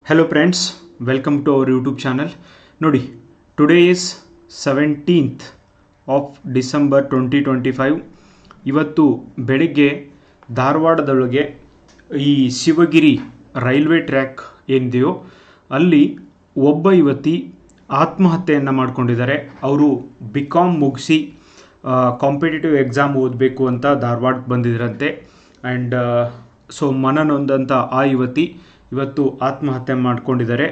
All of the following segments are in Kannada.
Hello friends, welcome to our YouTube channel. ನೋಡಿ, today is 17th of December 2025. ಇವತ್ತು ಬೆಳಿಗ್ಗೆ ಧಾರವಾಡದೊಳಗೆ ಈ ಶಿವಗಿರಿ ರೈಲ್ವೆ ಟ್ರ್ಯಾಕ್ ಏನಿದೆಯೋ ಅಲ್ಲಿ ಒಬ್ಬ ಯುವತಿ ಆತ್ಮಹತ್ಯೆಯನ್ನು ಮಾಡ್ಕೊಂಡಿದ್ದಾರೆ. ಅವರು BCom ಮುಗಿಸಿ ಕಾಂಪಿಟೇಟಿವ್ ಎಕ್ಸಾಮ್ ಓದಬೇಕು ಅಂತ ಧಾರವಾಡಕ್ಕೆ ಬಂದಿದ್ರಂತೆ. ಆ್ಯಂಡ್ ಸೊ ಮನನೊಂದಂಥ ಆ ಯುವತಿ ಇವತ್ತು ಆತ್ಮಹತ್ಯೆ ಮಾಡ್ಕೊಂಡಿದ್ದಾರೆ.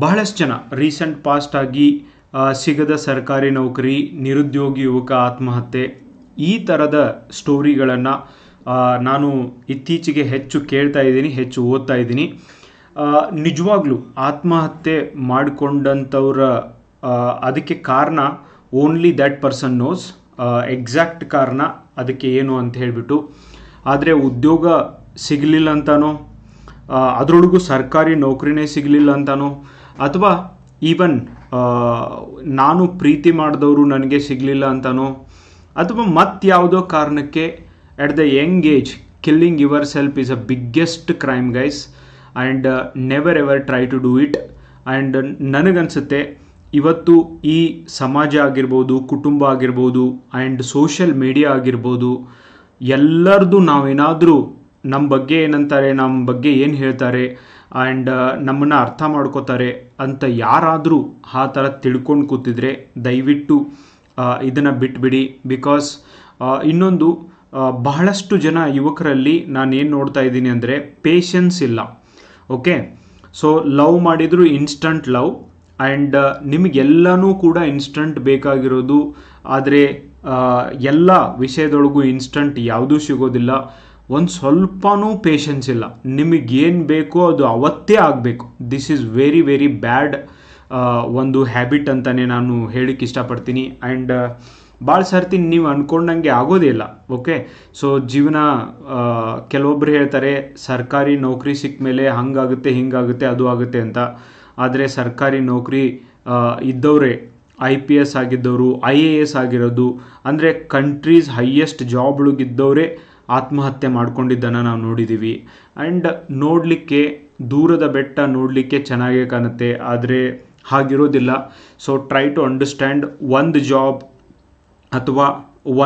ಬಹಳಷ್ಟು ಜನ ರೀಸೆಂಟ್ ಪಾಸ್ಟ್ ಆಗಿ ಸಿಗದ ಸರ್ಕಾರಿ ನೌಕರಿ, ನಿರುದ್ಯೋಗಿ ಯುವಕ ಆತ್ಮಹತ್ಯೆ, ಈ ಥರದ ಸ್ಟೋರಿಗಳನ್ನು ನಾನು ಇತ್ತೀಚೆಗೆ ಹೆಚ್ಚು ಕೇಳ್ತಾ ಇದ್ದೀನಿ, ಹೆಚ್ಚು ಓದ್ತಾ ಇದ್ದೀನಿ. ನಿಜವಾಗ್ಲೂ ಆತ್ಮಹತ್ಯೆ ಮಾಡಿಕೊಂಡಂಥವ್ರ ಅದಕ್ಕೆ ಕಾರಣ only that person knows, exact ಕಾರಣ ಅದಕ್ಕೆ ಏನು ಅಂತ ಹೇಳಿಬಿಟ್ಟು. ಆದರೆ ಉದ್ಯೋಗ ಸಿಗಲಿಲ್ಲ ಅಂತನೋ, ಅದರೊಳಗೂ ಸರ್ಕಾರಿ ನೌಕರಿನೇ ಸಿಗಲಿಲ್ಲ ಅಂತನೋ, ಅಥವಾ ಈವನ್ ನಾನು ಪ್ರೀತಿ ಮಾಡಿದವರು ನನಗೆ ಸಿಗಲಿಲ್ಲ ಅಂತನೋ, ಅಥವಾ ಮತ್ತಾವುದೋ ಕಾರಣಕ್ಕೆ at the young age killing yourself is a biggest crime guys. And never ever try to do it. And ನನಗನ್ಸುತ್ತೆ ಇವತ್ತು ಈ ಸಮಾಜ ಆಗಿರ್ಬೋದು, ಕುಟುಂಬ ಆಗಿರ್ಬೋದು, ಆ್ಯಂಡ್ ಸೋಷಿಯಲ್ ಮೀಡಿಯಾ ಆಗಿರ್ಬೋದು, ಎಲ್ಲರದು ನಾವೇನಾದರೂ ನಮ್ಮ ಬಗ್ಗೆ ಏನಂತಾರೆ, ನಮ್ಮ ಬಗ್ಗೆ ಏನು ಹೇಳ್ತಾರೆ, ಆ್ಯಂಡ್ ನಮ್ಮನ್ನು ಅರ್ಥ ಮಾಡ್ಕೋತಾರೆ ಅಂತ ಯಾರಾದರೂ ಆ ಥರ ತಿಳ್ಕೊಂಡು ಕೂತಿದ್ರೆ ದಯವಿಟ್ಟು ಇದನ್ನು ಬಿಟ್ಬಿಡಿ. ಬಿಕಾಸ್ ಇನ್ನೊಂದು ಬಹಳಷ್ಟು ಜನ ಯುವಕರಲ್ಲಿ ನಾನು ಏನು ನೋಡ್ತಾ ಇದ್ದೀನಿ ಅಂದರೆ ಪೇಷನ್ಸ್ ಇಲ್ಲ. ಓಕೆ, ಸೊ ಲವ್ ಮಾಡಿದರೂ ಇನ್ಸ್ಟಂಟ್ ಲವ್, ಆ್ಯಂಡ್ ನಿಮಗೆಲ್ಲನೂ ಕೂಡ ಇನ್ಸ್ಟಂಟ್ ಬೇಕಾಗಿರೋದು. ಆದರೆ ಎಲ್ಲ ವಿಷಯದೊಳಗೂ ಇನ್ಸ್ಟಂಟ್ ಯಾವುದೂ ಸಿಗೋದಿಲ್ಲ. ಒಂದು ಸ್ವಲ್ಪನೂ ಪೇಷನ್ಸ್ ಇಲ್ಲ. ನಿಮಗೇನು ಬೇಕೋ ಅದು ಅವತ್ತೇ ಆಗಬೇಕು. This is very very bad ಒಂದು ಹ್ಯಾಬಿಟ್ ಅಂತಲೇ ನಾನು ಹೇಳಕ್ಕೆ ಇಷ್ಟಪಡ್ತೀನಿ. ಆ್ಯಂಡ್ ಭಾಳ ಸರ್ತಿ ನೀವು ಅಂದ್ಕೊಂಡಂಗೆ ಆಗೋದೇ ಇಲ್ಲ. ಓಕೆ, ಸೊ ಜೀವನ ಕೆಲವೊಬ್ರು ಹೇಳ್ತಾರೆ ಸರ್ಕಾರಿ ನೌಕರಿ ಸಿಕ್ಕ ಮೇಲೆ ಹಂಗಾಗುತ್ತೆ, ಹಿಂಗಾಗುತ್ತೆ, ಅದು ಆಗುತ್ತೆ ಅಂತ. ಆದರೆ ಸರ್ಕಾರಿ ನೌಕರಿ ಇದ್ದವರೇ IPS ಆಗಿದ್ದವರು, IAS ಆಗಿರೋದು, ಅಂದರೆ ಕಂಟ್ರೀಸ್ ಹೈಯೆಸ್ಟ್ ಜಾಬ್ಗಳಿಗಿದ್ದವರೇ ಆತ್ಮಹತ್ಯೆ ಮಾಡ್ಕೊಂಡಿದ್ದನ್ನು ನಾವು ನೋಡಿದ್ದೀವಿ. ಆ್ಯಂಡ್ ನೋಡಲಿಕ್ಕೆ ದೂರದ ಬೆಟ್ಟ ನೋಡಲಿಕ್ಕೆ ಚೆನ್ನಾಗೇ ಕಾಣುತ್ತೆ, ಆದರೆ ಹಾಗಿರೋದಿಲ್ಲ. So try to understand. ಒಂದು ಜಾಬ್ ಅಥವಾ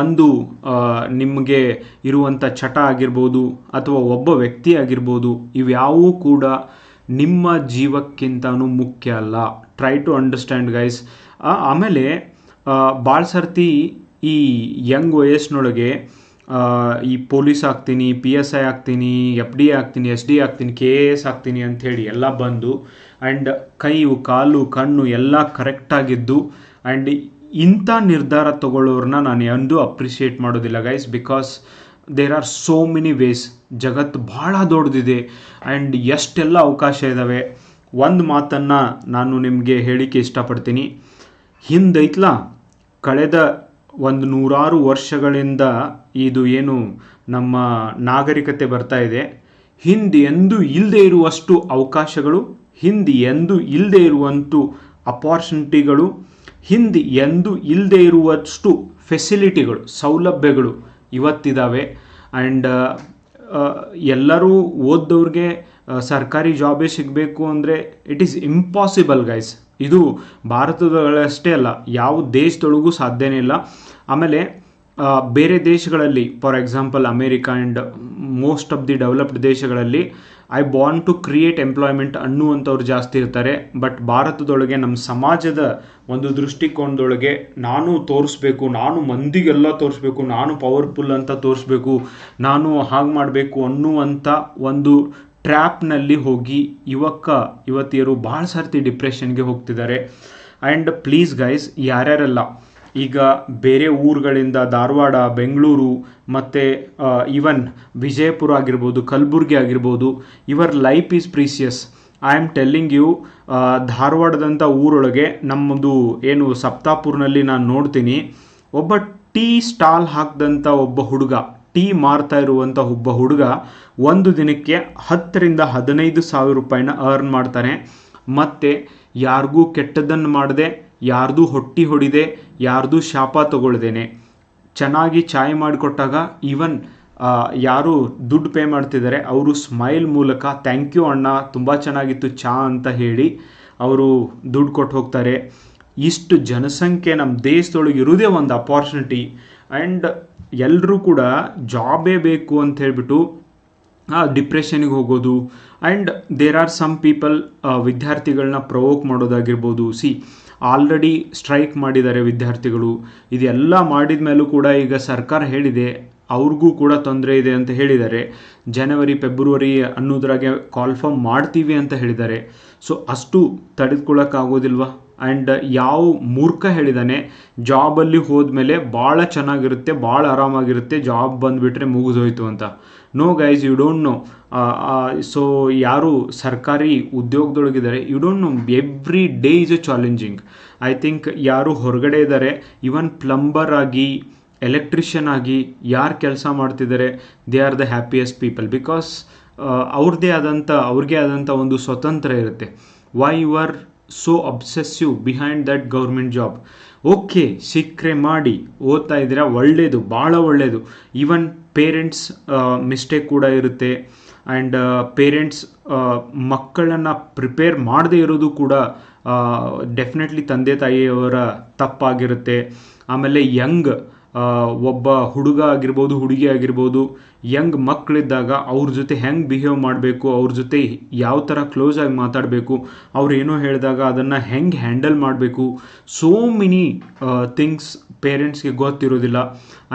ಒಂದು ನಿಮಗೆ ಇರುವಂಥ ಚಟ ಆಗಿರ್ಬೋದು, ಅಥವಾ ಒಬ್ಬ ವ್ಯಕ್ತಿ ಆಗಿರ್ಬೋದು, ಇವ್ಯಾವೂ ಕೂಡ ನಿಮ್ಮ ಜೀವಕ್ಕಿಂತನೂ ಮುಖ್ಯ ಅಲ್ಲ. Try to understand guys. ಆಮೇಲೆ ಭಾಳ ಸರ್ತಿ ಈ ಯಂಗ್ ವಯಸ್ಸಿನೊಳಗೆ ಈ ಪೊಲೀಸ್ ಆಗ್ತೀನಿ, PSI ಆಗ್ತೀನಿ, FD ಆಗ್ತೀನಿ, SD ಆಗ್ತೀನಿ, KAS ಆಗ್ತೀನಿ ಅಂಥೇಳಿ ಎಲ್ಲ ಬಂದು, ಆ್ಯಂಡ್ ಕೈಯು ಕಾಲು ಕಣ್ಣು ಎಲ್ಲ ಕರೆಕ್ಟಾಗಿದ್ದು, ಆ್ಯಂಡ್ ಇಂಥ ನಿರ್ಧಾರ ತಗೊಳ್ಳೋರನ್ನ ನಾನು ಎಂದೂ ಅಪ್ರಿಷಿಯೇಟ್ ಮಾಡೋದಿಲ್ಲ guys. Because there are so many ways. ಜಗತ್ತು ಭಾಳ ದೊಡ್ಡದಿದೆ, ಆ್ಯಂಡ್ ಎಷ್ಟೆಲ್ಲ ಅವಕಾಶ ಇದ್ದಾವೆ. ಒಂದು ಮಾತನ್ನು ನಾನು ನಿಮಗೆ ಹೇಳಿಕೆ ಇಷ್ಟಪಡ್ತೀನಿ. ಹಿಂದೈತ್ಲ ಕಳೆದ 100 ವರ್ಷಗಳಿಂದ ಇದು ಏನು ನಮ್ಮ ನಾಗರಿಕತೆ ಬರ್ತಾ ಇದೆ, ಹಿಂದೆ ಎಂದೂ ಇಲ್ಲದೆ ಇರುವಷ್ಟು ಅವಕಾಶಗಳು, ಹಿಂದೆ ಎಂದೂ ಇಲ್ಲದೆ ಇರುವಂಥ ಅಪಾರ್ಚುನಿಟಿಗಳು, ಹಿಂದೆ ಎಂದೂ ಇಲ್ಲದೆ ಇರುವಷ್ಟು ಫೆಸಿಲಿಟಿಗಳು, ಸೌಲಭ್ಯಗಳು ಇವತ್ತಿದ್ದಾವೆ. ಆ್ಯಂಡ್ ಎಲ್ಲರೂ ಓದ್ದವ್ರಿಗೆ ಸರ್ಕಾರಿ ಜಾಬೇ ಸಿಗಬೇಕು ಅಂದರೆ ಇಟ್ ಈಸ್ ಇಂಪಾಸಿಬಲ್ ಗೈಸ್. ಇದು ಭಾರತದಷ್ಟೇ ಅಲ್ಲ, ಯಾವ ದೇಶದೊಳಗೂ ಸಾಧ್ಯನೇ ಇಲ್ಲ. ಆಮೇಲೆ ಬೇರೆ ದೇಶಗಳಲ್ಲಿ, for example America and most of the developed ದೇಶಗಳಲ್ಲಿ I want to create employment ಅನ್ನುವಂಥವ್ರು ಜಾಸ್ತಿ ಇರ್ತಾರೆ. ಬಟ್ ಭಾರತದೊಳಗೆ ನಮ್ಮ ಸಮಾಜದ ಒಂದು ದೃಷ್ಟಿಕೋನದೊಳಗೆ ನಾನು ತೋರಿಸ್ಬೇಕು, ನಾನು ಮಂದಿಗೆಲ್ಲ ತೋರಿಸ್ಬೇಕು, ನಾನು ಪವರ್ಫುಲ್ ಅಂತ ತೋರಿಸ್ಬೇಕು, ನಾನು ಹಾಗೆ ಮಾಡಬೇಕು ಅನ್ನುವಂಥ ಒಂದು ಟ್ರ್ಯಾಪ್ನಲ್ಲಿ ಹೋಗಿ ಯುವತಿಯರು ಭಾಳ ಸರ್ತಿ ಡಿಪ್ರೆಷನ್ಗೆ ಹೋಗ್ತಿದ್ದಾರೆ. ಆ್ಯಂಡ್ ಪ್ಲೀಸ್ ಗೈಸ್, ಯಾರ್ಯಾರೆಲ್ಲ ಈಗ ಬೇರೆ ಊರುಗಳಿಂದ ಧಾರವಾಡ, ಬೆಂಗಳೂರು ಮತ್ತು ಈವನ್ ವಿಜಯಪುರ ಆಗಿರ್ಬೋದು, ಕಲಬುರ್ಗಿ ಆಗಿರ್ಬೋದು, your life is precious. I am telling you. ಧಾರವಾಡದಂಥ ಊರೊಳಗೆ ನಮ್ಮದು ಏನು ಸಪ್ತಾಪುರ್ನಲ್ಲಿ ನಾನು ನೋಡ್ತೀನಿ, ಒಬ್ಬ ಟೀ ಸ್ಟಾಲ್ ಹಾಕಿದಂಥ ಒಬ್ಬ ಹುಡುಗ, ಟೀ ಮಾರ್ತಾ ಇರುವಂಥ ಒಬ್ಬ ಹುಡುಗ ಒಂದು ದಿನಕ್ಕೆ 10,000 to 15,000 ರೂಪಾಯಿನ ಅರ್ನ್ ಮಾಡ್ತಾನೆ. ಮತ್ತು ಯಾರಿಗೂ ಕೆಟ್ಟದ್ದನ್ನು ಮಾಡದೆ, ಯಾರ್ದು ಹೊಟ್ಟೆ ಹೊಡಿದೆ, ಯಾರ್ದು ಶಾಪ ತಗೊಳ್ದೇನೆ ಚೆನ್ನಾಗಿ ಚಾಯ್ ಮಾಡಿಕೊಟ್ಟಾಗ ಈವನ್ ಯಾರು ದುಡ್ಡು ಪೇ ಮಾಡ್ತಿದ್ದಾರೆ ಅವರು ಸ್ಮೈಲ್ ಮೂಲಕ ಥ್ಯಾಂಕ್ ಯು ಅಣ್ಣ ತುಂಬ ಚೆನ್ನಾಗಿತ್ತು ಚಾ ಅಂತ ಹೇಳಿ ಅವರು ದುಡ್ಡು ಕೊಟ್ಟು ಹೋಗ್ತಾರೆ. ಇಷ್ಟು ಜನಸಂಖ್ಯೆ ನಮ್ಮ ದೇಶದೊಳಗೆ ಇರೋದೇ ಒಂದು ಅಪಾರ್ಚುನಿಟಿ. ಆ್ಯಂಡ್ ಎಲ್ಲರೂ ಕೂಡ ಜಾಬೇ ಬೇಕು ಅಂತ ಹೇಳಿಬಿಟ್ಟು ಡಿಪ್ರೆಷನಿಗೆ ಹೋಗೋದು. And there are some people ವಿದ್ಯಾರ್ಥಿಗಳನ್ನ ಪ್ರವೋಕ್ ಮಾಡೋದಾಗಿರ್ಬೋದು. ಆಲ್ರೆಡಿ ಸ್ಟ್ರೈಕ್ ಮಾಡಿದ್ದಾರೆ ವಿದ್ಯಾರ್ಥಿಗಳು. ಇದೆಲ್ಲ ಮಾಡಿದ ಮೇಲೂ ಕೂಡ ಈಗ ಸರ್ಕಾರ ಹೇಳಿದೆ ಅವ್ರಿಗೂ ಕೂಡ ತೊಂದರೆ ಇದೆ ಅಂತ ಹೇಳಿದ್ದಾರೆ. ಜನವರಿ ಫೆಬ್ರವರಿ ಅನ್ನೋದ್ರಾಗೆ ಕಾಲ್ಫರ್ಮ್ ಮಾಡ್ತೀವಿ ಅಂತ ಹೇಳಿದ್ದಾರೆ. ಸೊ ಅಷ್ಟು ತಡೆದುಕೊಳ್ಳೋಕ್ಕಾಗೋದಿಲ್ವಾ? ಆ್ಯಂಡ್ ಯಾವ ಮೂರ್ಖ ಹೇಳಿದ್ದಾನೆ ಜಾಬಲ್ಲಿ ಹೋದ್ಮೇಲೆ ಭಾಳ ಚೆನ್ನಾಗಿರುತ್ತೆ, ಭಾಳ ಆರಾಮಾಗಿರುತ್ತೆ, ಜಾಬ್ ಬಂದುಬಿಟ್ರೆ ಮುಗಿದೋಯ್ತು ಅಂತ? No guys, you don't know. So ಯಾರು ಸರ್ಕಾರಿ ಉದ್ಯೋಗದೊಳಗಿದ್ದಾರೆ, you don't know, every day is a challenging. I think ಯಾರು ಹೊರಗಡೆ ಇದ್ದಾರೆ, ಇವನ್ ಪ್ಲಂಬರ್ ಆಗಿ, ಎಲೆಕ್ಟ್ರಿಷಿಯನ್ ಆಗಿ ಯಾರು ಕೆಲಸ ಮಾಡ್ತಿದ್ದಾರೆ, they are the happiest people. Because ಅವ್ರದ್ದೇ ಆದಂಥ ಒಂದು ಸ್ವತಂತ್ರ ಇರುತ್ತೆ. Why you are so obsessive behind that government job? Okay, ಸಿಕ್ಕರೆ ಮಾಡಿ, ಓದ್ತಾ ಇದ್ದೀರಾ, ಒಳ್ಳೆಯದು, ಭಾಳ ಒಳ್ಳೆಯದು. ಈವನ್ ಪೇರೆಂಟ್ಸ್ ಮಿಸ್ಟೇಕ್ ಕೂಡ ಇರುತ್ತೆ. ಆ್ಯಂಡ್ ಪೇರೆಂಟ್ಸ್ ಮಕ್ಕಳನ್ನು ಪ್ರಿಪೇರ್ ಮಾಡದೇ ಇರೋದು ಕೂಡ ಡೆಫಿನೆಟ್ಲಿ ತಂದೆ ತಾಯಿಯವರ ತಪ್ಪಾಗಿರುತ್ತೆ. ಆಮೇಲೆ ಒಬ್ಬ ಹುಡುಗ ಆಗಿರ್ಬೋದು, ಹುಡುಗಿ ಆಗಿರ್ಬೋದು, ಯಂಗ್ ಮಕ್ಕಳಿದ್ದಾಗ ಅವ್ರ ಜೊತೆ ಹೆಂಗೆ ಬಿಹೇವ್ ಮಾಡಬೇಕು, ಅವ್ರ ಜೊತೆ ಯಾವ ಥರ ಕ್ಲೋಸ್ ಆಗಿ ಮಾತಾಡಬೇಕು, ಅವ್ರು ಏನೋ ಹೇಳಿದಾಗ ಅದನ್ನು ಹೆಂಗೆ ಹ್ಯಾಂಡಲ್ ಮಾಡಬೇಕು, ಸೋ ಮೆನಿ ಥಿಂಗ್ಸ್ ಪೇರೆಂಟ್ಸ್ಗೆ ಗೊತ್ತಿರೋದಿಲ್ಲ.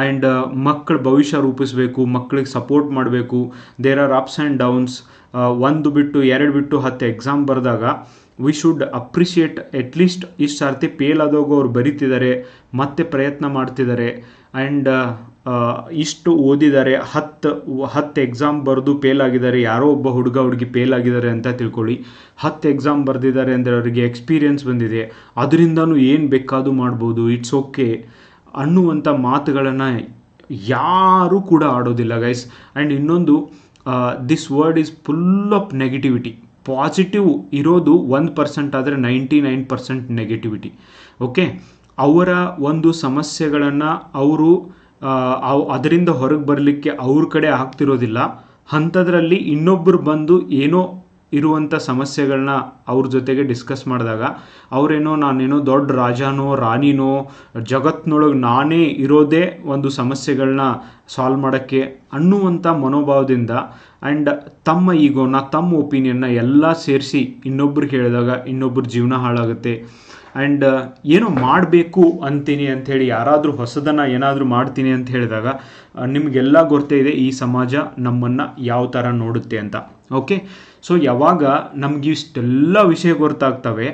ಆ್ಯಂಡ್ ಮಕ್ಕಳ ಭವಿಷ್ಯ ರೂಪಿಸಬೇಕು, ಮಕ್ಕಳಿಗೆ ಸಪೋರ್ಟ್ ಮಾಡಬೇಕು. There are ups and downs. 1 ಬಿಟ್ಟು 2 ಬಿಟ್ಟು 10 ಎಕ್ಸಾಮ್ ಬರೆದಾಗ ವಿ ಶುಡ್ ಅಪ್ರಿಷಿಯೇಟ್. ಅಟ್ಲೀಸ್ಟ್ ಇಷ್ಟು ಸರ್ತಿ ಫೇಲ್ ಆದೋಗು ಅವ್ರು ಬರೀತಿದ್ದಾರೆ, ಮತ್ತೆ ಪ್ರಯತ್ನ ಮಾಡ್ತಿದ್ದಾರೆ. ಆ್ಯಂಡ್ ಇಷ್ಟು ಓದಿದ್ದಾರೆ, 10 ಎಕ್ಸಾಮ್ ಬರೆದು ಫೇಲ್ ಆಗಿದ್ದಾರೆ. ಯಾರೋ ಒಬ್ಬ ಹುಡುಗಿ ಫೇಲ್ ಆಗಿದ್ದಾರೆ ಅಂತ ತಿಳ್ಕೊಳ್ಳಿ. 10 ಎಕ್ಸಾಮ್ ಬರೆದಿದ್ದಾರೆ ಅಂದರೆ ಅವರಿಗೆ ಎಕ್ಸ್ಪೀರಿಯನ್ಸ್ ಬಂದಿದೆ, ಅದರಿಂದನೂ ಏನು ಬೇಕಾದರೂ ಮಾಡ್ಬೋದು, ಇಟ್ಸ್ ಓಕೆ ಅನ್ನುವಂಥ ಮಾತುಗಳನ್ನು ಯಾರೂ ಕೂಡ ಆಡೋದಿಲ್ಲ ಗೈಸ್. ಆ್ಯಂಡ್ ಇನ್ನೊಂದು, this word is full of negativity. Positive ಇರೋದು 1% ಆದರೆ 99% ನೆಗೆಟಿವಿಟಿ. ಓಕೆ, ಅವರ ಒಂದು ಸಮಸ್ಯೆಗಳನ್ನು ಅವರು ಅದರಿಂದ ಹೊರಗೆ ಬರಲಿಕ್ಕೆ ಅವ್ರ ಕಡೆ ಆಗ್ತಿರೋದಿಲ್ಲ. ಅಂಥದ್ರಲ್ಲಿ ಇನ್ನೊಬ್ಬರು ಬಂದು ಏನೋ ಇರುವಂಥ ಸಮಸ್ಯೆಗಳನ್ನ ಅವ್ರ ಜೊತೆಗೆ ಡಿಸ್ಕಸ್ ಮಾಡಿದಾಗ ನಾನೇನೋ ದೊಡ್ಡ ರಾಜನೋ ರಾಣಿನೋ, ಜಗತ್ತಿನೊಳಗೆ ನಾನೇ ಇರೋದೇ ಒಂದು ಸಮಸ್ಯೆಗಳನ್ನ ಸಾಲ್ವ್ ಮಾಡೋಕ್ಕೆ ಅನ್ನುವಂಥ ಮನೋಭಾವದಿಂದ ಆ್ಯಂಡ್ ತಮ್ಮ ಈಗೋನ, ತಮ್ಮ ಒಪಿನಿಯನ್ನ ಎಲ್ಲ ಸೇರಿಸಿ ಇನ್ನೊಬ್ರಿಗೆ ಹೇಳಿದಾಗ ಇನ್ನೊಬ್ಬರ ಜೀವನ ಹಾಳಾಗುತ್ತೆ. ಆ್ಯಂಡ್ ಏನೋ ಮಾಡಬೇಕು ಅಂತೀನಿ ಅಂಥೇಳಿ ಯಾರಾದರೂ ಹೊಸದನ್ನು ಏನಾದರೂ ಮಾಡ್ತೀನಿ ಅಂತ ಹೇಳಿದಾಗ ನಿಮಗೆಲ್ಲ ಗೊತ್ತೇ ಇದೆ ಈ ಸಮಾಜ ನಮ್ಮನ್ನು ಯಾವ ಥರ ನೋಡುತ್ತೆ ಅಂತ. ಓಕೆ, ಸೊ ಯಾವಾಗ ನಮ್ಗೆ ಇಷ್ಟೆಲ್ಲ ವಿಷಯ ಗೊತ್ತಾಗ್ತವೆ,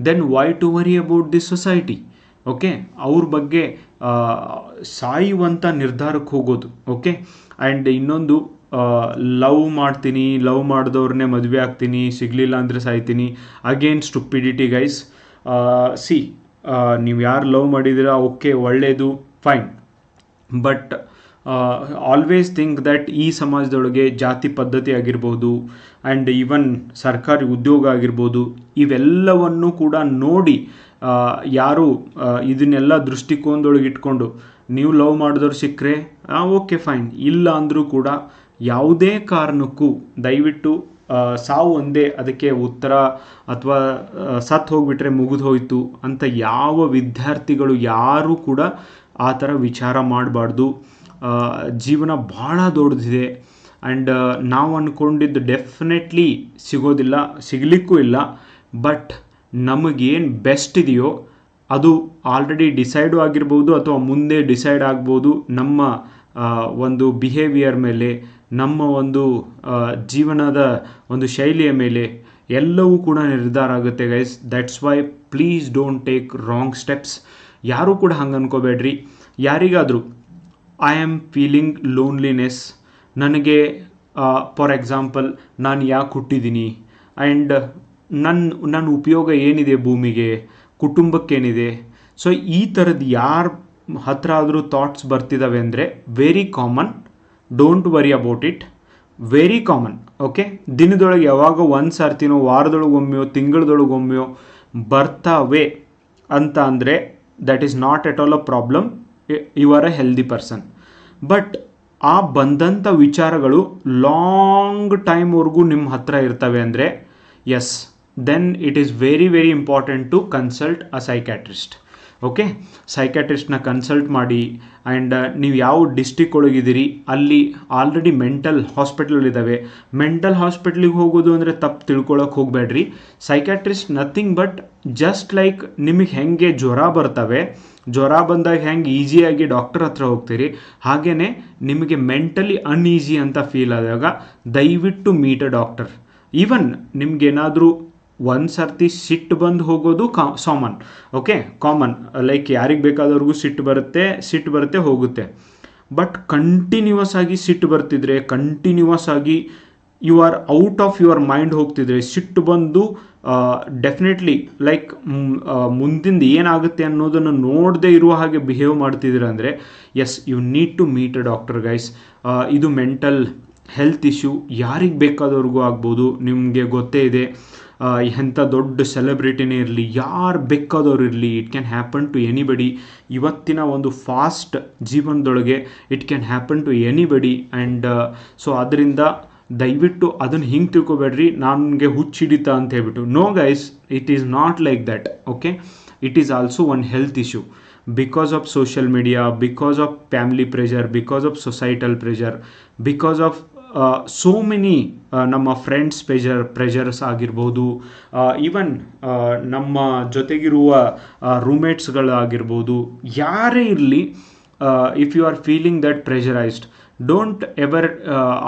then why to worry about this society? Okay, ಅವ್ರ ಬಗ್ಗೆ ಸಾಯುವಂಥ ನಿರ್ಧಾರಕ್ಕೆ ಹೋಗೋದು. ಓಕೆ, ಆ್ಯಂಡ್ ಇನ್ನೊಂದು, ಲವ್ ಮಾಡ್ತೀನಿ, ಲವ್ ಮಾಡಿದವ್ರನ್ನೇ ಮದುವೆ ಆಗ್ತೀನಿ, ಸಿಗಲಿಲ್ಲ ಅಂದರೆ ಸಾಯ್ತೀನಿ. Again stupidity guys. ನೀವು ಯಾರು ಲವ್ ಮಾಡಿದ್ದೀರಾ, ಓಕೆ, ಒಳ್ಳೆಯದು, fine. But always think that ಈ ಸಮಾಜದೊಳಗೆ ಜಾತಿ ಪದ್ಧತಿ ಆಗಿರ್ಬೋದು ಆ್ಯಂಡ್ ಈವನ್ ಸರ್ಕಾರಿ ಉದ್ಯೋಗ ಆಗಿರ್ಬೋದು, ಇವೆಲ್ಲವನ್ನು ಕೂಡ ನೋಡಿ ಯಾರು ಇದನ್ನೆಲ್ಲ ದೃಷ್ಟಿಕೋನದೊಳಗೆ ಇಟ್ಕೊಂಡು ನೀವು ಲವ್ ಮಾಡಿದವ್ರು ಸಿಕ್ಕರೆ ಓಕೆ ಫೈನ್, ಇಲ್ಲ ಅಂದರೂ ಕೂಡ ಯಾವುದೇ ಕಾರಣಕ್ಕೂ ದಯವಿಟ್ಟು ಸಾವು ಒಂದೇ ಅದಕ್ಕೆ ಉತ್ತರ ಅಥವಾ ಸತ್ತು ಹೋಗಿಬಿಟ್ರೆ ಮುಗಿದು ಹೋಯಿತು ಅಂತ ಯಾವ ವಿದ್ಯಾರ್ಥಿಗಳು ಯಾರೂ ಕೂಡ ಆ ಥರ ವಿಚಾರ ಮಾಡಬಾರ್ದು. ಜೀವನ ಭಾಳ ದೊಡ್ಡದಿದೆ ಆ್ಯಂಡ್ ನಾವು ಅಂದ್ಕೊಂಡಿದ್ದು ಡೆಫಿನೆಟ್ಲಿ ಸಿಗಲಿಕ್ಕೂ ಇಲ್ಲ. ಬಟ್ ನಮಗೇನು ಬೆಸ್ಟ್ ಇದೆಯೋ ಅದು ಆಲ್ರೆಡಿ ಡಿಸೈಡು ಆಗಿರ್ಬೋದು ಅಥವಾ ಮುಂದೆ ಡಿಸೈಡ್ ಆಗ್ಬೋದು. ನಮ್ಮ ಒಂದು ಬಿಹೇವಿಯರ್ ಮೇಲೆ, ನಮ್ಮ ಒಂದು ಜೀವನದ ಒಂದು ಶೈಲಿಯ ಮೇಲೆ ಎಲ್ಲವೂ ಕೂಡ ನಿರ್ಧಾರ ಆಗುತ್ತೆ guys. That's why please don't take wrong steps. ಯಾರೂ ಕೂಡ ಹಂಗೆ ಅನ್ಕೋಬೇಡ್ರಿ. ಯಾರಿಗಾದರೂ ಐ ಆಮ್ ಫೀಲಿಂಗ್ ಲೋನ್ಲಿನೆಸ್, ನನಗೆ ಫಾರ್ ಎಕ್ಸಾಂಪಲ್ ನಾನು ಯಾಕೆ ಹುಟ್ಟಿದ್ದೀನಿ ಆ್ಯಂಡ್ ನನ್ನ ಉಪಯೋಗ ಏನಿದೆ ಭೂಮಿಗೆ, ಕುಟುಂಬಕ್ಕೇನಿದೆ, ಸೊ ಈ ಥರದ್ದು ಯಾರ ಹತ್ರ ಆದರೂ ಥಾಟ್ಸ್ ಬರ್ತಿದ್ದಾವೆ ಅಂದರೆ very common. Don't worry about it, very common. Okay, ದಿನದೊಳಗೆ ಯಾವಾಗ ಒಂದು ಸರ್ತಿನೋ, ವಾರದೊಳಗೊಮ್ಮೆಯೋ, ತಿಂಗಳದೊಳಗೊಮ್ಮೆಯೋ ಬರ್ತಾವೆ ಅಂತ ಅಂದರೆ that is not at all a problem. You are a healthy person. But ಆ ಬಂದಂಥ ವಿಚಾರಗಳು ಲಾಂಗ್ ಟೈಮ್ವರೆಗೂ ನಿಮ್ಮ ಹತ್ರ ಇರ್ತವೆ ಅಂದರೆ yes, then it is very very important to consult a psychiatrist. Okay, ಸೈಕ್ಯಾಟ್ರಿಸ್ಟ್ನ ಕನ್ಸಲ್ಟ್ ಮಾಡಿ. ಆ್ಯಂಡ್ ನೀವು ಯಾವ ಡಿಸ್ಟಿಕ್ ಒಳಗಿದ್ದೀರಿ ಅಲ್ಲಿ ಆಲ್ರೆಡಿ ಮೆಂಟಲ್ ಹಾಸ್ಪಿಟಲ್ ಇದ್ದಾವೆ. ಮೆಂಟಲ್ ಹಾಸ್ಪಿಟ್ಲಿಗೆ ಹೋಗೋದು ಅಂದರೆ ತಪ್ಪು ತಿಳ್ಕೊಳಕ್ಕೆ ಹೋಗಬೇಡ್ರಿ. Psychiatrist nothing but just like ನಿಮಗೆ ಹೆಂಗೆ ಜ್ವರ ಬರ್ತವೆ, ಜ್ವರ ಬಂದಾಗ ಹೆಂಗೆ ಈಸಿಯಾಗಿ ಡಾಕ್ಟರ್ ಹತ್ರ ಹೋಗ್ತೀರಿ, ಹಾಗೆಯೇ ನಿಮಗೆ ಮೆಂಟಲಿ ಅನ್ಈಸಿ ಅಂತ ಫೀಲ್ ಆದಾಗ ದಯವಿಟ್ಟು ಮೀಟ್ ಅ ಡಾಕ್ಟರ್. ಈವನ್ ನಿಮ್ಗೇನಾದರೂ ಒಂದು ಸರ್ತಿ ಸಿಟ್ಟು ಬಂದು ಹೋಗೋದು ಕಾಮನ್. ಓಕೆ, ಕಾಮನ್, ಲೈಕ್ ಯಾರಿಗೆ ಬೇಕಾದವ್ರಿಗೂ ಸಿಟ್ಟು ಬರುತ್ತೆ ಹೋಗುತ್ತೆ. ಬಟ್ ಕಂಟಿನ್ಯೂವಸ್ ಆಗಿ ಸಿಟ್ಟು ಬರ್ತಿದ್ರೆ, ಕಂಟಿನ್ಯೂವಸ್ ಆಗಿ you are out of your mind ಹೋಗ್ತಿದ್ರೆ, ಸಿಟ್ಟು ಬಂದು ಡೆಫಿನೆಟ್ಲಿ ಲೈಕ್ ಮುಂದಿಂದ ಏನಾಗುತ್ತೆ ಅನ್ನೋದನ್ನು ನೋಡದೇ ಇರುವ ಹಾಗೆ ಬಿಹೇವ್ ಮಾಡ್ತಿದ್ದೀರ ಅಂದರೆ yes, you need to meet a doctor guys. ಇದು ಮೆಂಟಲ್ ಹೆಲ್ತ್ ಇಶ್ಯೂ ಯಾರಿಗೆ ಬೇಕಾದವ್ರಿಗೂ ಆಗ್ಬೋದು. ನಿಮಗೆ ಗೊತ್ತೇ ಇದೆ, ಎಂಥ ದೊಡ್ಡ ಸೆಲೆಬ್ರಿಟಿನೇ ಇರಲಿ, ಯಾರು ಬೇಕಾದವ್ರು ಇರಲಿ, it can happen to anybody. ಇವತ್ತಿನ ಒಂದು ಫಾಸ್ಟ್ ಜೀವನದೊಳಗೆ it can happen to anybody. And so ಅದರಿಂದ ದಯವಿಟ್ಟು ಅದನ್ನು ಹಿಂಗೆ ತಿಳ್ಕೊಬೇಡ್ರಿ, ನನಗೆ ಹುಚ್ಚಿಡಿತಾ ಅಂತ ಹೇಳ್ಬಿಟ್ಟು. No guys, it is not like that. Okay, it is also one health issue because of social media, because of family pressure, because of societal pressure, because of so many ನಮ್ಮ ಫ್ರೆಂಡ್ಸ್ ಪ್ರೆಷರ್ಸ್ ಆಗಿರ್ಬೋದು, ಈವನ್ ನಮ್ಮ ಜೊತೆಗಿರುವ ರೂಮ್ಮೇಟ್ಸ್ಗಳಾಗಿರ್ಬೋದು, ಯಾರೇ ಇರಲಿ, if you are feeling that pressurized, don't ever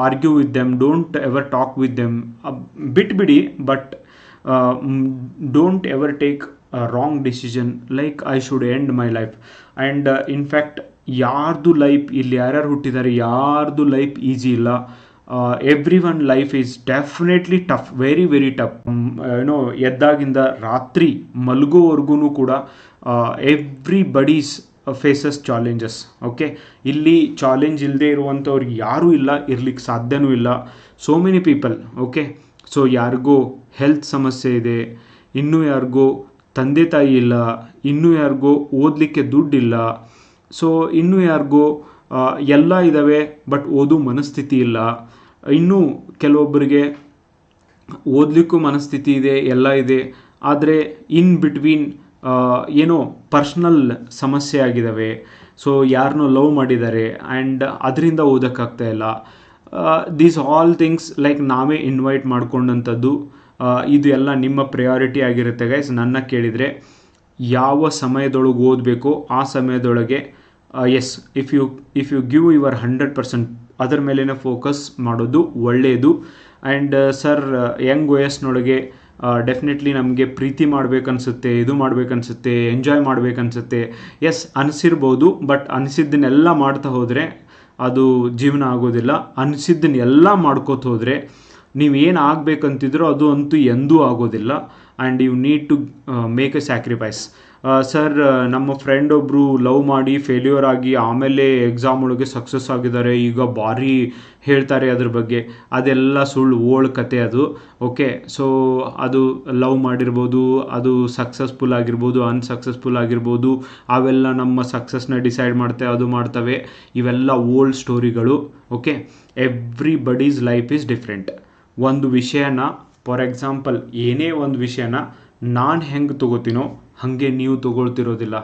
argue with them, don't ever talk with them. ಬಿಟ್ಬಿಡಿ, but don't ever take wrong decision like I should end my life. And in fact ಯಾರ್ದು ಲೈಫ್, ಇಲ್ಲಿ ಯಾರ್ಯಾರು ಹುಟ್ಟಿದ್ದಾರೆ, ಯಾರ್ದು ಲೈಫ್ ಈಸಿ ಇಲ್ಲ. Everyone life is definitely tough, very very tough. ಏನೋ ಎದ್ದಾಗಿಂದ ರಾತ್ರಿ ಮಲಗೋವರೆಗೂ ಕೂಡ ಎವ್ರಿಬಡೀಸ್ ಫೇಸಸ್ ಚಾಲೆಂಜಸ್. ಓಕೆ, ಇಲ್ಲಿ ಚಾಲೆಂಜ್ ಇಲ್ಲದೆ ಇರುವಂಥವ್ರಿಗೆ ಯಾರೂ ಇಲ್ಲ, ಇರ್ಲಿಕ್ಕೆ ಸಾಧ್ಯನೂ ಇಲ್ಲ. So many people. Okay, so ಯಾರಿಗೋ ಹೆಲ್ತ್ ಸಮಸ್ಯೆ ಇದೆ, ಇನ್ನೂ ಯಾರಿಗೋ ತಂದೆ ತಾಯಿ ಇಲ್ಲ, ಇನ್ನೂ ಯಾರಿಗೋ ಓದಲಿಕ್ಕೆ ದುಡ್ಡಿಲ್ಲ, ಸೊ ಇನ್ನೂ ಯಾರಿಗೋ ಎಲ್ಲ ಇದ್ದಾವೆ ಬಟ್ ಓದೋ ಮನಸ್ಥಿತಿ ಇಲ್ಲ, ಇನ್ನೂ ಕೆಲವೊಬ್ಬರಿಗೆ ಓದಲಿಕ್ಕೂ ಮನಸ್ಥಿತಿ ಇದೆ, ಎಲ್ಲ ಇದೆ, ಆದರೆ ಇನ್ ಬಿಟ್ವೀನ್ ಏನೋ ಪರ್ಸ್ನಲ್ ಸಮಸ್ಯೆ ಆಗಿದ್ದಾವೆ. ಸೊ ಯಾರನ್ನೋ ಲವ್ ಮಾಡಿದ್ದಾರೆ ಆ್ಯಂಡ್ ಅದರಿಂದ ಓದೋಕ್ಕಾಗ್ತಾ ಇಲ್ಲ. ದೀಸ್ ಆಲ್ ಥಿಂಗ್ಸ್ ಲೈಕ್ ನಾವೇ ಇನ್ವೈಟ್ ಮಾಡ್ಕೊಂಡಂಥದ್ದು. ಇದು ಎಲ್ಲ ನಿಮ್ಮ ಪ್ರಯಾರಿಟಿ ಆಗಿರುತ್ತೆ ಗೈಸ್. ನನ್ನ ಕೇಳಿದರೆ ಯಾವ ಸಮಯದೊಳಗೆ ಓದಬೇಕೋ ಆ ಸಮಯದೊಳಗೆ yes, if you give your 100% ಅದರ ಮೇಲೇ ಫೋಕಸ್ ಮಾಡೋದು ಒಳ್ಳೆಯದು. ಆ್ಯಂಡ್ ಸರ್, ಯಂಗ್ ವಯಸ್ಸಿನೊಳಗೆ ಡೆಫಿನೆಟ್ಲಿ ನಮಗೆ ಪ್ರೀತಿ ಮಾಡಬೇಕನ್ಸುತ್ತೆ, ಇದು ಮಾಡಬೇಕನ್ಸುತ್ತೆ, ಎಂಜಾಯ್ ಮಾಡಬೇಕನ್ಸುತ್ತೆ. ಎಸ್, ಅನಿಸಿರ್ಬೋದು, ಬಟ್ ಅನಿಸಿದ್ದನ್ನೆಲ್ಲ ಮಾಡ್ತಾ ಹೋದರೆ ಅದು ಜೀವನ ಆಗೋದಿಲ್ಲ. ಅನಿಸಿದ್ದನ್ನೆಲ್ಲ ಮಾಡ್ಕೋತ ಹೋದರೆ ನೀವೇನು ಆಗಬೇಕಂತಿದ್ರೋ ಅದು ಅಂತೂ ಎಂದೂ ಆಗೋದಿಲ್ಲ. And you need to make a sacrifice. Sir, ನಮ್ಮ ಫ್ರೆಂಡ್ ಒಬ್ಬರು ಲವ್ ಮಾಡಿ ಫೇಲ್ಯೂರ್ ಆಗಿ ಆಮೇಲೆ ಎಕ್ಸಾಮ್ ಒಳಗೆ ಸಕ್ಸಸ್ ಆಗಿದ್ದಾರೆ, ಈಗ ಭಾರಿ ಹೇಳ್ತಾರೆ ಅದ್ರ ಬಗ್ಗೆ. ಅದೆಲ್ಲ ಸುಳ್ಳು, ಓಲ್ಡ್ ಕತೆ ಅದು. ಓಕೆ, ಸೊ ಅದು ಲವ್ ಮಾಡಿರ್ಬೋದು, ಅದು ಸಕ್ಸಸ್ಫುಲ್ ಆಗಿರ್ಬೋದು, ಅನ್ಸಕ್ಸಸ್ಫುಲ್ ಆಗಿರ್ಬೋದು, ಅವೆಲ್ಲ ನಮ್ಮ ಸಕ್ಸಸ್ನ ಡಿಸೈಡ್ ಮಾಡ್ತವೆ. ಇವೆಲ್ಲ ಓಲ್ಡ್ ಸ್ಟೋರಿಗಳು. Okay, everybody's life is different. ಒಂದು ವಿಷಯನ, ಫಾರ್ ಎಕ್ಸಾಂಪಲ್ ಏನೇ ಒಂದು ವಿಷಯನ ನಾನು ಹೆಂಗೆ ತೊಗೋತೀನೋ ಹಾಗೆ ನೀವು ತೊಗೊಳ್ತಿರೋದಿಲ್ಲ.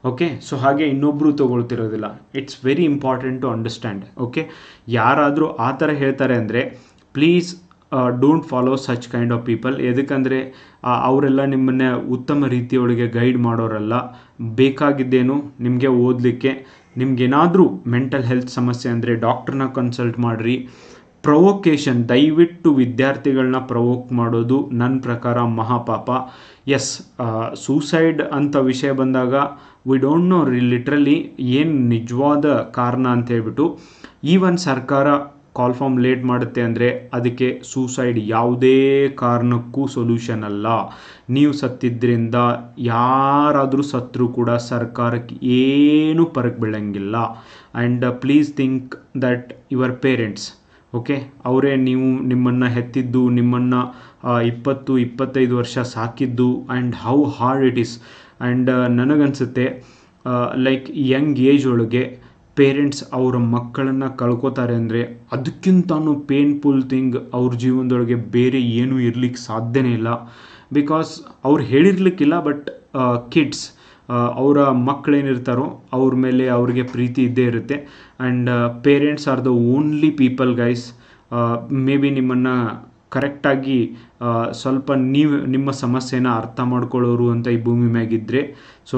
ಓಕೆ, ಸೊ ಹಾಗೆ ಇನ್ನೊಬ್ಬರು ತೊಗೊಳ್ತಿರೋದಿಲ್ಲ. It's very important to understand. Okay, ಯಾರಾದರೂ ಆ ಥರ ಹೇಳ್ತಾರೆ ಅಂದರೆ please don't follow such kind of people. ಎದಕ್ಕಂದರೆ ಅವರೆಲ್ಲ ನಿಮ್ಮನ್ನೇ ಉತ್ತಮ ರೀತಿಯೊಳಗೆ ಗೈಡ್ ಮಾಡೋರಲ್ಲ. ಬೇಕಾಗಿದ್ದೇನು ನಿಮಗೆ ಓದಲಿಕ್ಕೆ. ನಿಮಗೇನಾದರೂ ಮೆಂಟಲ್ ಹೆಲ್ತ್ ಸಮಸ್ಯೆ ಅಂದರೆ ಡಾಕ್ಟ್ರನ್ನ ಕನ್ಸಲ್ಟ್ ಮಾಡಿರಿ. ಪ್ರೊವೊಕೇಶನ್, ದಯವಿಟ್ಟು ವಿದ್ಯಾರ್ಥಿಗಳನ್ನ ಪ್ರೊವೋಕ್ ಮಾಡೋದು ನನ್ನ ಪ್ರಕಾರ ಮಹಾಪಾಪ. ಎಸ್, ಸೂಸೈಡ್ ಅಂತ ವಿಷಯ ಬಂದಾಗ ವಿ ಡೋಂಟ್ ನೋ ಲಿಟ್ರಲಿ ಏನು ನಿಜವಾದ ಕಾರಣ ಅಂತ ಹೇಳ್ಬಿಟ್ಟು. ಈವನ್ ಸರ್ಕಾರ ಕಾಲ್ ಫಾರ್ಮ್ ಲೇಟ್ ಮಾಡುತ್ತೆ ಅಂದರೆ ಅದಕ್ಕೆ ಸೂಸೈಡ್ ಯಾವುದೇ ಕಾರಣಕ್ಕೂ ಸೊಲ್ಯೂಷನ್ ಅಲ್ಲ. ನೀವು ಸತ್ತಿದ್ದರಿಂದ ಯಾರಾದರೂ ಸತ್ತರೂ ಕೂಡ ಸರ್ಕಾರಕ್ಕೆ ಏನೂ ಪರಕ್ ಬೀಳಂಗಿಲ್ಲ. And please think that your parents, okay, ಅವರೇ ನಿಮ್ಮನ್ನು ಹೆತ್ತಿದ್ದು, ನಿಮ್ಮನ್ನು 20-25 ವರ್ಷ ಸಾಕಿದ್ದು, and how hard it is. And ನನಗನ್ಸುತ್ತೆ ಲೈಕ್ ಯಂಗ್ ಏಜ್ ಒಳಗೆ ಪೇರೆಂಟ್ಸ್ ಅವರ ಮಕ್ಕಳನ್ನು ಕಳ್ಕೊತಾರೆ ಅಂದರೆ ಅದಕ್ಕಿಂತನೂ ಪೇನ್ಫುಲ್ ಥಿಂಗ್ ಅವ್ರ ಜೀವನದೊಳಗೆ ಬೇರೆ ಏನೂ ಇರಲಿಕ್ಕೆ ಸಾಧ್ಯನೇ ಇಲ್ಲ. ಬಿಕಾಸ್ ಅವ್ರು ಹೇಳಿರ್ಲಿಕ್ಕಿಲ್ಲ, ಬಟ್ ಕಿಡ್ಸ್ ಅವರ ಮಕ್ಕಳೇನಿರ್ತಾರೋ ಅವ್ರ ಮೇಲೆ ಅವ್ರಿಗೆ ಪ್ರೀತಿ ಇದ್ದೇ ಇರುತ್ತೆ. And parents are the only people guys. May be ನಿಮ್ಮನ್ನು ಕರೆಕ್ಟಾಗಿ ಸ್ವಲ್ಪ ನಿಮ್ಮ ಸಮಸ್ಯೆನ ಅರ್ಥ ಮಾಡ್ಕೊಳ್ಳೋರು ಅಂತ ಈ ಭೂಮಿ ಮ್ಯಾಗಿದ್ದರೆ, ಸೊ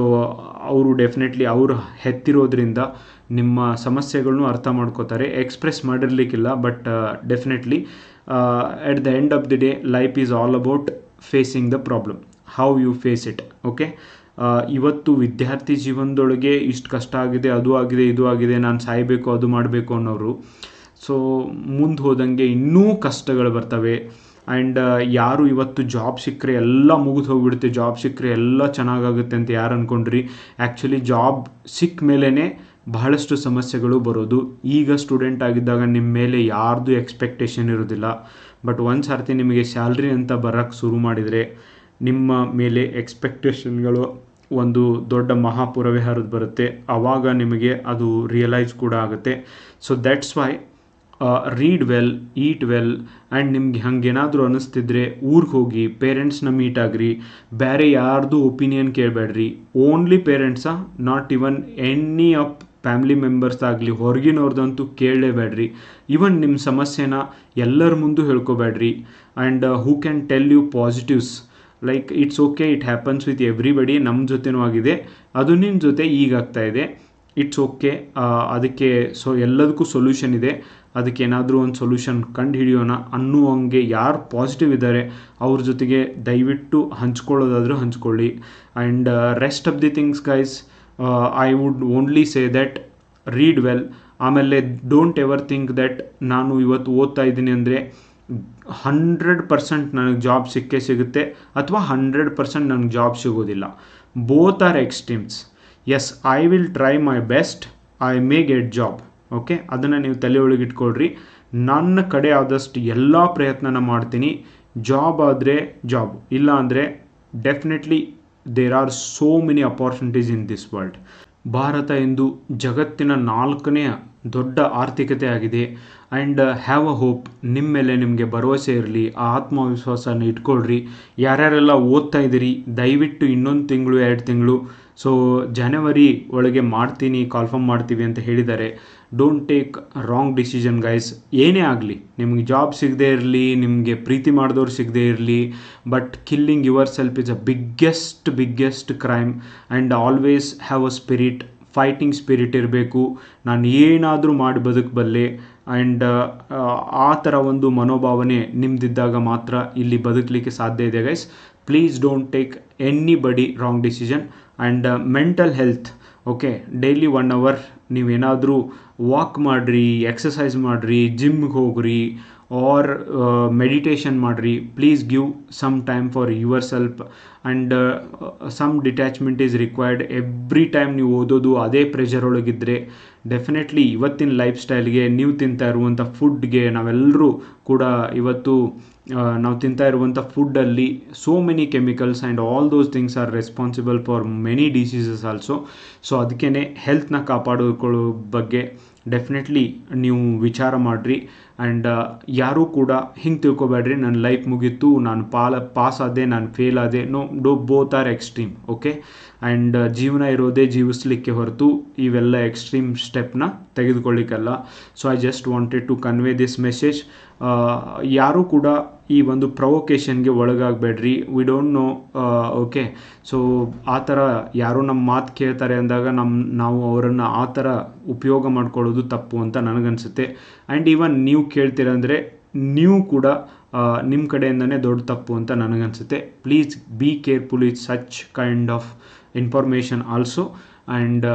ಅವರು ಡೆಫಿನೆಟ್ಲಿ ಅವರು ಹೆತ್ತಿರೋದ್ರಿಂದ ನಿಮ್ಮ ಸಮಸ್ಯೆಗಳನ್ನೂ ಅರ್ಥ ಮಾಡ್ಕೋತಾರೆ. ಎಕ್ಸ್ಪ್ರೆಸ್ ಮಾಡಿರ್ಲಿಕ್ಕಿಲ್ಲ, but definitely at the end of the day life is all about facing the problem, how you face it. Okay, ಇವತ್ತು ವಿದ್ಯಾರ್ಥಿ ಜೀವನದೊಳಗೆ ಇಷ್ಟು ಕಷ್ಟ ಆಗಿದೆ, ಅದು ಆಗಿದೆ, ಇದು ಆಗಿದೆ, ನಾನು ಸಾಯಬೇಕು, ಅದು ಮಾಡಬೇಕು ಅನ್ನೋರು, ಸೊ ಮುಂದೆ ಹೋದಂಗೆ ಇನ್ನೂ ಕಷ್ಟಗಳು ಬರ್ತವೆ. ಆ್ಯಂಡ್ ಯಾರು ಇವತ್ತು ಜಾಬ್ ಸಿಕ್ಕರೆ ಎಲ್ಲ ಮುಗಿದು ಹೋಗ್ಬಿಡುತ್ತೆ, ಜಾಬ್ ಸಿಕ್ಕರೆ ಎಲ್ಲ ಚೆನ್ನಾಗಾಗುತ್ತೆ ಅಂತ ಯಾರು ಅಂದ್ಕೊಂಡ್ರಿ, ಆ್ಯಕ್ಚುಲಿ ಜಾಬ್ ಸಿಕ್ಕ ಮೇಲೇ ಬಹಳಷ್ಟು ಸಮಸ್ಯೆಗಳು ಬರೋದು. ಈಗ ಸ್ಟೂಡೆಂಟ್ ಆಗಿದ್ದಾಗ ನಿಮ್ಮ ಮೇಲೆ ಯಾರ್ದು ಎಕ್ಸ್ಪೆಕ್ಟೇಷನ್ ಇರೋದಿಲ್ಲ, ಬಟ್ ಒಂದು ಸರ್ತಿ ನಿಮಗೆ ಸ್ಯಾಲ್ರಿ ಅಂತ ಬರೋಕ್ಕೆ ಶುರು ಮಾಡಿದರೆ ನಿಮ್ಮ ಮೇಲೆ ಎಕ್ಸ್ಪೆಕ್ಟೇಷನ್ಗಳು ಒಂದು ದೊಡ್ಡ ಮಹಾಪುರವೇ ಹರಿದು ಬರುತ್ತೆ. ಆವಾಗ ನಿಮಗೆ ಅದು ರಿಯಲೈಸ್ ಕೂಡ ಆಗುತ್ತೆ. So that's why read well, eat well. And ನಿಮ್ಗೆ ಹಂಗೇನಾದರೂ ಅನ್ನಿಸ್ತಿದ್ರೆ ಊರಿಗೆ ಹೋಗಿ ಪೇರೆಂಟ್ಸ್ನ ಮೀಟ್ ಆಗ್ರಿ. ಬೇರೆ ಯಾರ್ದು ಒಪಿನಿಯನ್ ಕೇಳಬೇಡ್ರಿ. Only parents, not even any of family members ಆಗಲಿ, ಹೊರಗಿನವ್ರದ್ದಂತೂ ಕೇಳಲೇಬೇಡ್ರಿ. ಇವನ್ ನಿಮ್ಮ ಸಮಸ್ಯೆನ ಎಲ್ಲರ ಮುಂದೂ ಹೇಳ್ಕೊಬೇಡ್ರಿ. And who can tell you positives like it's okay, it happens with everybody. ನಮ್ಮ ಜೊತೆನೂ ಆಗಿದೆ, ಅದು ನಿಮ್ಮ ಜೊತೆ ಈಗ ಆಗ್ತಾಯಿದೆ, ಇಟ್ಸ್ ಓಕೆ. ಅದಕ್ಕೆ ಎಲ್ಲದಕ್ಕೂ ಸೊಲ್ಯೂಷನ್ ಇದೆ. ಅದಕ್ಕೆ ಏನಾದರೂ ಒಂದು ಸೊಲ್ಯೂಷನ್ ಕಂಡು ಹಿಡಿಯೋಣ ಅನ್ನುವಂಗೆ ಯಾರು ಪಾಸಿಟಿವ್ ಇದ್ದಾರೆ ಅವ್ರ ಜೊತೆಗೆ ದಯವಿಟ್ಟು ಹಂಚ್ಕೊಳ್ಳೋದಾದರೂ ಹಂಚ್ಕೊಳ್ಳಿ. And rest of the things guys, I would only say that read well. ಆಮೇಲೆ ಡೋಂಟ್ ಎವರ್ ಥಿಂಕ್ ದ್ಯಾಟ್ ನಾನು ಇವತ್ತು ಓದ್ತಾ ಇದ್ದೀನಿ ಅಂದರೆ 100% ನನಗೆ ಜಾಬ್ ಸಿಗುತ್ತೆ ಅಥವಾ 100% ನನಗೆ ಜಾಬ್ ಸಿಗೋದಿಲ್ಲ. Both are extremes. Yes, I will try my best, I may get job. Okay, ಅದನ್ನು ನೀವು ತಲೆಯೊಳಗೆ ಇಟ್ಕೊಳ್ರಿ. ನನ್ನ ಕಡೆ ಆದಷ್ಟು ಎಲ್ಲ ಪ್ರಯತ್ನನ ಮಾಡ್ತೀನಿ. ಜಾಬ್ ಆದರೆ ಜಾಬ್, ಇಲ್ಲ ಅಂದರೆ definitely there are so many opportunities in this world. Bharat ಇಂದು ಜಗತ್ತಿನ 4ನೇ ದೊಡ್ಡ ಆರ್ಥಿಕತೆ ಆಗಿದೆ. And have a hope. ನಿಮ್ಮ ಮೇಲೆ ನಿಮಗೆ ಭರವಸೆ ಇರಲಿ, ಆ ಆತ್ಮವಿಶ್ವಾಸನ ಇಟ್ಕೊಳ್ರಿ. ಯಾರ್ಯಾರೆಲ್ಲ ಓದ್ತಾ ಇದ್ದೀರಿ ದಯವಿಟ್ಟು ಇನ್ನೊಂದು ತಿಂಗಳು 2 ತಿಂಗಳು, ಸೊ ಜನವರಿ ಒಳಗೆ ಮಾಡ್ತೀನಿ, ಕಾಲ್ಫರ್ಮ್ ಮಾಡ್ತೀವಿ ಅಂತ ಹೇಳಿದ್ದಾರೆ. Don't take wrong decision guys. ಏನೇ ಆಗಲಿ, ನಿಮಗೆ ಜಾಬ್ ಸಿಗದೇ ಇರಲಿ, ನಿಮಗೆ ಪ್ರೀತಿ ಮಾಡಿದವ್ರು ಸಿಗದೇ ಇರಲಿ, but killing your self is a biggest crime. And always have a spirit, fighting spirit ಇರಬೇಕು. ನಾನು ಏನಾದರೂ ಮಾಡಿ ಬದುಕಬಲ್ಲೆ. ಆ್ಯಂಡ್ ಆ ಥರ ಒಂದು ಮನೋಭಾವನೆ ನಿಮ್ಮದಿದ್ದಾಗ ಮಾತ್ರ ಇಲ್ಲಿ ಬದುಕಲಿಕ್ಕೆ ಸಾಧ್ಯ ಇದೆ guys. Please don't take anybody wrong decision. And mental health, okay, daily 1 hour ನೀವೇನಾದರೂ ವಾಕ್ ಮಾಡಿರಿ, ಎಕ್ಸಸೈಸ್ ಮಾಡಿರಿ, ಜಿಮ್ಗೆ ಹೋಗ್ರಿ, ಆರ್ ಮೆಡಿಟೇಷನ್ ಮಾಡಿರಿ. Please give some time for yourself. And some detachment is required. Every time ನೀವು ಓದೋದು ಅದೇ ಪ್ರೆಷರ್ ಒಳಗಿದ್ದರೆ ಡೆಫಿನೆಟ್ಲಿ ಇವತ್ತಿನ ಲೈಫ್ ಸ್ಟೈಲ್ಗೆ, ನೀವು ತಿಂತಾ ಇರುವಂಥ ಫುಡ್ಗೆ, ನಾವೆಲ್ಲರೂ ಕೂಡ ಇವತ್ತು ನಾವು ತಿಂತಾ ಇರುವಂಥ ಫುಡ್ಡಲ್ಲಿ so many chemicals and all those things are responsible for many diseases also. So ಅದಕ್ಕೇ ಹೆಲ್ತ್ನ ಕಾಪಾಡಿಕೊಳ್ಳೋ ಬಗ್ಗೆ ಡೆಫಿನೆಟ್ಲಿ ನೀವು ವಿಚಾರ ಮಾಡಿರಿ. ಆ್ಯಂಡ್ ಯಾರೂ ಕೂಡ ಹಿಂಗೆ ತಿಳ್ಕೊಬೇಡ್ರಿ, ನನ್ನ ಲೈಫ್ ಮುಗೀತು, ನಾನು ಪಾಸ್ ಆದೆ, ನಾನು ಫೇಲ್ ಆದೆ. Both are extreme. Okay, and ಜೀವನ ಇರೋದೇ ಜೀವಿಸ್ಲಿಕ್ಕೆ ಹೊರತು ಇವೆಲ್ಲ ಎಕ್ಸ್ಟ್ರೀಮ್ ಸ್ಟೆಪ್ನ ತೆಗೆದುಕೊಳ್ಳಿಕ್ಕಲ್ಲ. So I just wanted to convey this message. ಯಾರೂ ಕೂಡ ಈ ಒಂದು ಪ್ರೊವೊಕೇಷನ್ಗೆ ಒಳಗಾಗಬೇಡ್ರಿ. We don't know. Okay, so ಆ ಥರ ಯಾರೋ ನಮ್ಮ ಮಾತು ಕೇಳ್ತಾರೆ ಅಂದಾಗ ನಾವು ಅವರನ್ನು ಆ ಥರ ಉಪಯೋಗ ಮಾಡ್ಕೊಳ್ಳೋದು ತಪ್ಪು ಅಂತ ನನಗನ್ಸುತ್ತೆ. ಆ್ಯಂಡ್ ಈವನ್ ನೀವು ಕೇಳ್ತೀರಂದರೆ ನೀವು ಕೂಡ ನಿಮ್ಮ ಕಡೆಯಿಂದನೇ ದೊಡ್ಡ ತಪ್ಪು ಅಂತ ನನಗನ್ಸುತ್ತೆ. Please be careful with such kind of information also. And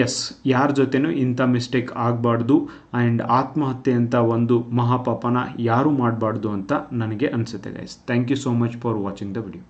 yes, ಯಾರ ಜೊತೆನೂ ಇಂಥ ಮಿಸ್ಟೇಕ್ ಆಗಬಾರ್ದು. ಆ್ಯಂಡ್ ಆತ್ಮಹತ್ಯೆ ಅಂತ ಒಂದು ಮಹಾಪಾಪನ ಯಾರೂ ಮಾಡಬಾರ್ದು ಅಂತ ನನಗೆ ಅನಿಸುತ್ತೆ guys. Thank you so much for watching the video.